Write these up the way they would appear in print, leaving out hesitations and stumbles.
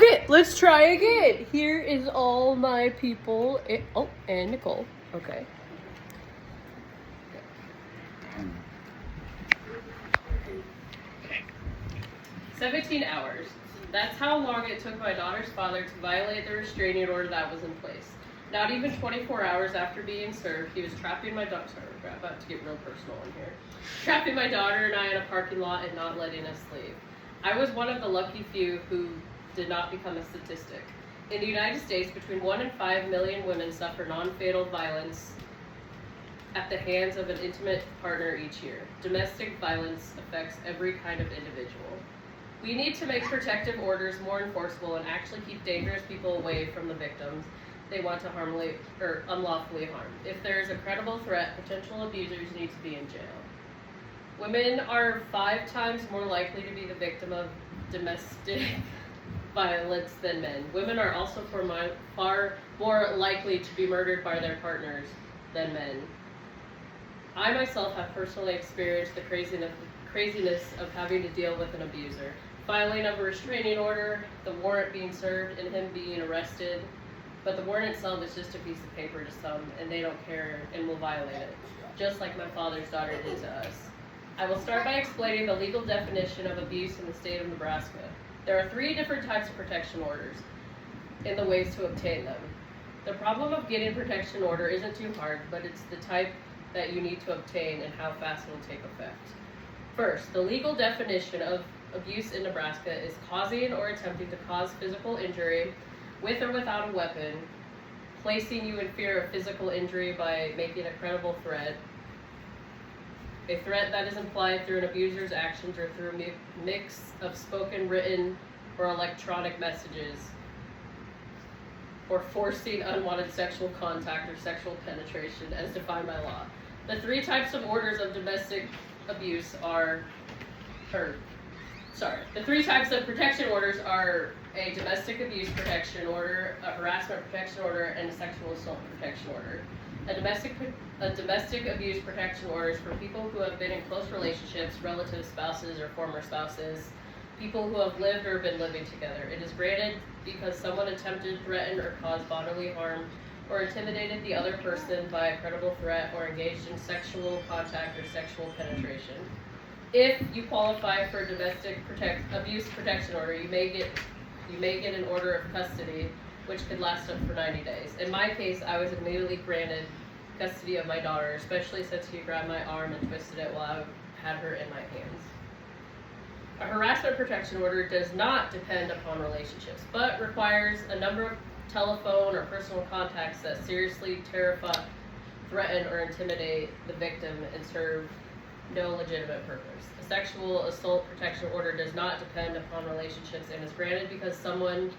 Okay, let's try again. Here is all my people. And Nicole. Okay. 17 hours. That's how long it took my daughter's father to violate the restraining order that was in place. Not even 24 hours after being served, he was trapping my daughter. Sorry, we're about to get real personal in here. Trapping my daughter and I in a parking lot and not letting us leave. I was one of the lucky few who did not become a statistic. In the United States, between 1 and 5 million women suffer non-fatal violence at the hands of an intimate partner each year. Domestic violence affects every kind of individual. We need to make protective orders more enforceable and actually keep dangerous people away from the victims they want to harmfully or unlawfully harm. If there is a credible threat, potential abusers need to be in jail. Women are 5 times more likely to be the victim of domestic violence than men. Women are also far more likely to be murdered by their partners than men. I myself have personally experienced the craziness of having to deal with an abuser. Filing of a restraining order, the warrant being served, and him being arrested. But the warrant itself is just a piece of paper to some, and they don't care and will violate it, just like my father's daughter did to us. I will start by explaining the legal definition of abuse in the state of Nebraska. There are 3 different types of protection orders and the ways to obtain them. The problem of getting a protection order isn't too hard, but it's the type that you need to obtain and how fast it will take effect. First, the legal definition of abuse in Nebraska is causing or attempting to cause physical injury with or without a weapon, placing you in fear of physical injury by making a credible threat, a threat that is implied through an abuser's actions or through a mix of spoken, written, or electronic messages, or forcing unwanted sexual contact or sexual penetration as defined by law. The 3 types of orders of domestic abuse the 3 types of protection orders are a domestic abuse protection order, a harassment protection order, and a sexual assault protection order. A domestic abuse protection order is for people who have been in close relationships, relatives, spouses, or former spouses, people who have lived or been living together. It is granted because someone attempted, threatened, or caused bodily harm or intimidated the other person by a credible threat or engaged in sexual contact or sexual penetration. If you qualify for a domestic abuse protection order, you may get an order of custody, which could last up for 90 days. In my case, I was immediately granted custody of my daughter, especially since he grabbed my arm and twisted it while I had her in my hands. A harassment protection order does not depend upon relationships, but requires a number of telephone or personal contacts that seriously terrify, threaten, or intimidate the victim and serve no legitimate purpose. A sexual assault protection order does not depend upon relationships and is granted because someone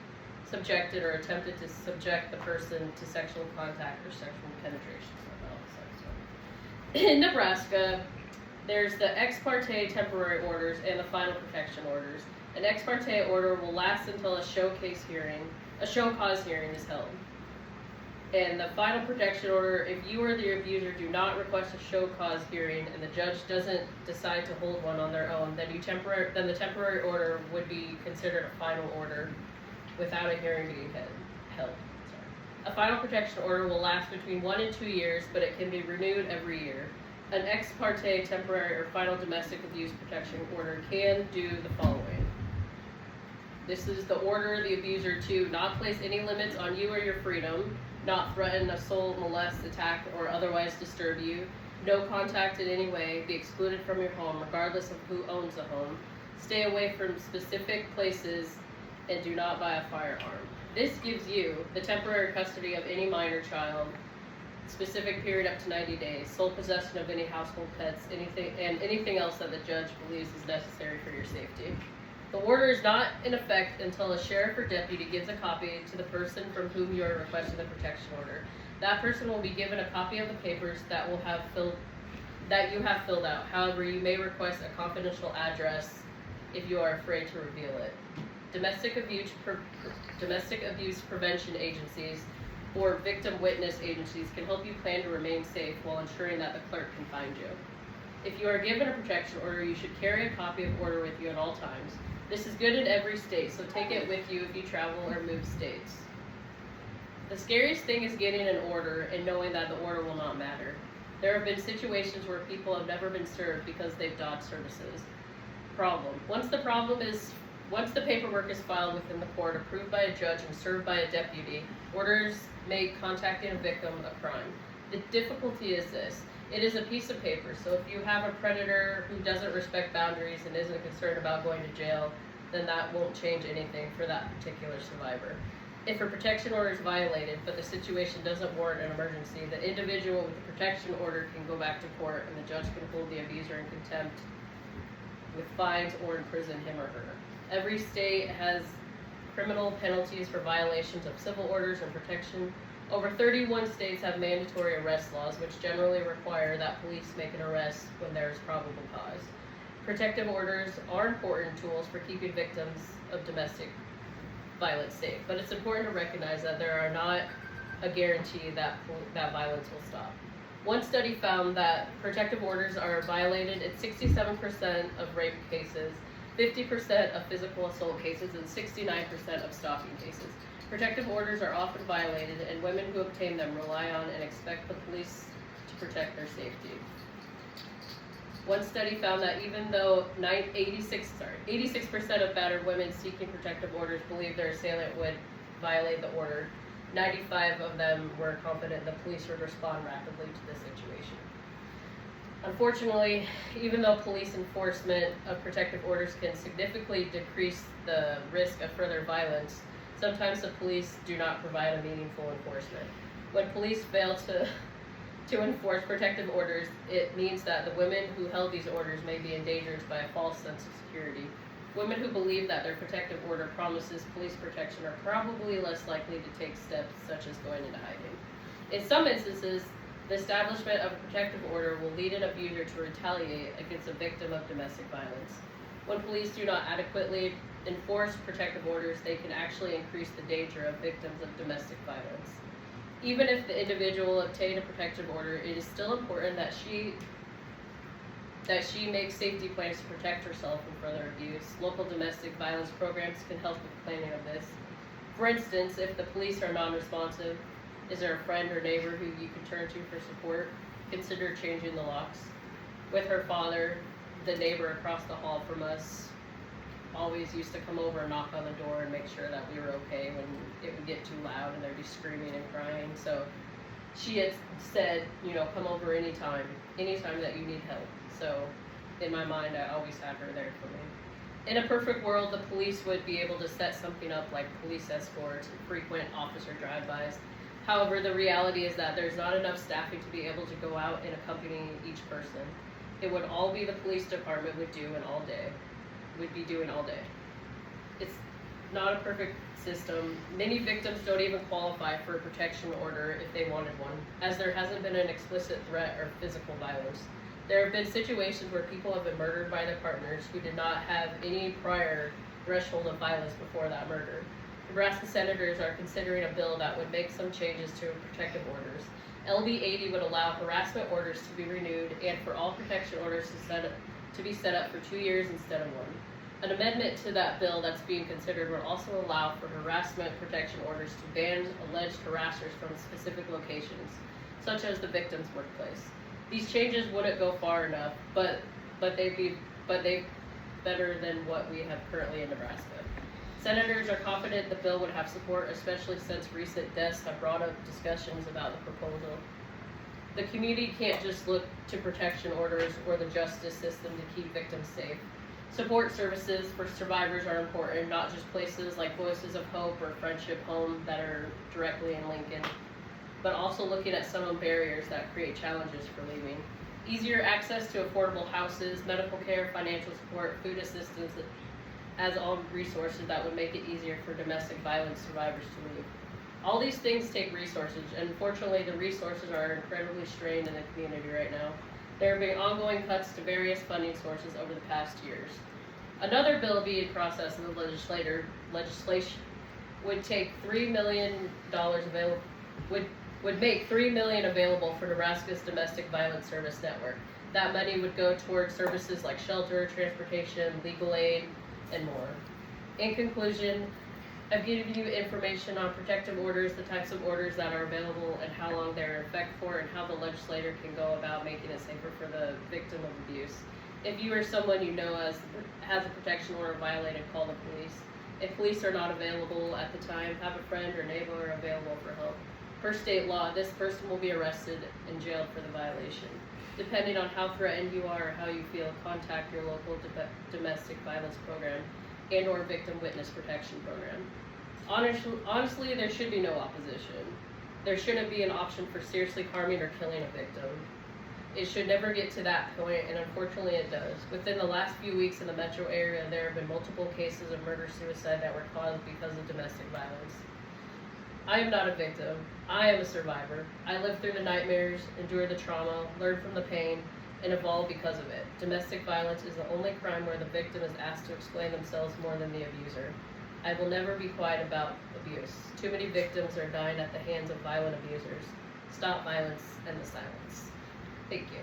subjected or attempted to subject the person to sexual contact or sexual penetration. In Nebraska, there's the ex parte temporary orders and the final protection orders. An ex parte order will last until a show cause hearing is held. And the final protection order, if you or the abuser do not request a show cause hearing and the judge doesn't decide to hold one on their own, then the temporary order would be considered a final order without a hearing being held. A final protection order will last between 1 and 2 years, but it can be renewed every year. An ex parte temporary or final domestic abuse protection order can do the following. This is the order the abuser to not place any limits on you or your freedom, not threaten, assault, molest, attack, or otherwise disturb you, no contact in any way, be excluded from your home regardless of who owns the home, stay away from specific places, and do not buy a firearm. This gives you the temporary custody of any minor child, specific period up to 90 days, sole possession of any household pets, anything else that the judge believes is necessary for your safety. The order is not in effect until a sheriff or deputy gives a copy to the person from whom you are requesting the protection order. That person will be given a copy of the papers that you have filled out. However, you may request a confidential address if you are afraid to reveal it. Domestic abuse prevention agencies or victim witness agencies can help you plan to remain safe while ensuring that the clerk can find you. If you are given a protection order, you should carry a copy of order with you at all times. This is good in every state, so take it with you if you travel or move states. The scariest thing is getting an order and knowing that the order will not matter. There have been situations where people have never been served because they've dodged services. Problem. Once the paperwork is filed within the court, approved by a judge, and served by a deputy, orders make contacting a victim a crime. The difficulty is this. It is a piece of paper, so if you have a predator who doesn't respect boundaries and isn't concerned about going to jail, then that won't change anything for that particular survivor. If a protection order is violated, but the situation doesn't warrant an emergency, the individual with the protection order can go back to court and the judge can hold the abuser in contempt with fines or imprison him or her. Every state has criminal penalties for violations of civil orders and protection. Over 31 states have mandatory arrest laws, which generally require that police make an arrest when there is probable cause. Protective orders are important tools for keeping victims of domestic violence safe, but it's important to recognize that there are not a guarantee that violence will stop. One study found that protective orders are violated in 67% of rape cases, 50% of physical assault cases, and 69% of stalking cases. Protective orders are often violated, and women who obtain them rely on and expect the police to protect their safety. One study found that even though 86% of battered women seeking protective orders believed their assailant would violate the order, 95 of them were confident the police would respond rapidly to the situation. Unfortunately, even though police enforcement of protective orders can significantly decrease the risk of further violence, sometimes the police do not provide a meaningful enforcement. When police fail to enforce protective orders, it means that the women who held these orders may be endangered by a false sense of security. Women who believe that their protective order promises police protection are probably less likely to take steps such as going into hiding. In some instances, the establishment of a protective order will lead an abuser to retaliate against a victim of domestic violence. When police do not adequately enforce protective orders, they can actually increase the danger of victims of domestic violence. Even if the individual obtained a protective order, it is still important that she makes safety plans to protect herself from further abuse. Local domestic violence programs can help with planning of this. For instance, if the police are non-responsive, is there a friend or neighbor who you can turn to for support? Consider changing the locks. With her father, the neighbor across the hall from us always used to come over and knock on the door and make sure that we were okay when it would get too loud and there'd be screaming and crying. So she had said, come over anytime that you need help. So in my mind, I always had her there for me. In a perfect world, the police would be able to set something up like police escorts and frequent officer drive-bys. However, the reality is that there's not enough staffing to be able to go out and accompany each person. It would all be the police department would be doing all day. It's not a perfect system. Many victims don't even qualify for a protection order if they wanted one, as there hasn't been an explicit threat or physical violence. There have been situations where people have been murdered by their partners who did not have any prior threshold of violence before that murder. Nebraska senators are considering a bill that would make some changes to protective orders. LB 80 would allow harassment orders to be renewed and for all protection orders to be set up for 2 years instead of 1. An amendment to that bill that's being considered would also allow for harassment protection orders to ban alleged harassers from specific locations, such as the victim's workplace. These changes wouldn't go far enough, but they better than what we have currently in Nebraska. Senators are confident the bill would have support, especially since recent deaths have brought up discussions about the proposal. The community can't just look to protection orders or the justice system to keep victims safe. Support services for survivors are important, not just places like Voices of Hope or Friendship Home that are directly in Lincoln, but also looking at some of the barriers that create challenges for leaving. Easier access to affordable houses, medical care, financial support, food assistance, as all resources that would make it easier for domestic violence survivors to leave. All these things take resources, and unfortunately the resources are incredibly strained in the community right now. There have been ongoing cuts to various funding sources over the past years. Another bill being processed in the legislation would take $3 million would make $3 million available for Nebraska's Domestic Violence Service Network. That money would go towards services like shelter, transportation, legal aid, and more. In conclusion, I've given you information on protective orders, the types of orders that are available, and how long they're in effect for, and how the legislator can go about making it safer for the victim of abuse. If you or someone you know has a protection order violated, call the police. If police are not available at the time, have a friend or neighbor available for help. Per state law, this person will be arrested and jailed for the violation. Depending on how threatened you are or how you feel, contact your local domestic violence program and or victim witness protection program. Honestly, there should be no opposition. There shouldn't be an option for seriously harming or killing a victim. It should never get to that point, and unfortunately it does. Within the last few weeks in the metro area, there have been multiple cases of murder-suicide that were caused because of domestic violence. I am not a victim. I am a survivor. I lived through the nightmares, endured the trauma, learned from the pain, and evolved because of it. Domestic violence is the only crime where the victim is asked to explain themselves more than the abuser. I will never be quiet about abuse. Too many victims are dying at the hands of violent abusers. Stop violence and the silence. Thank you.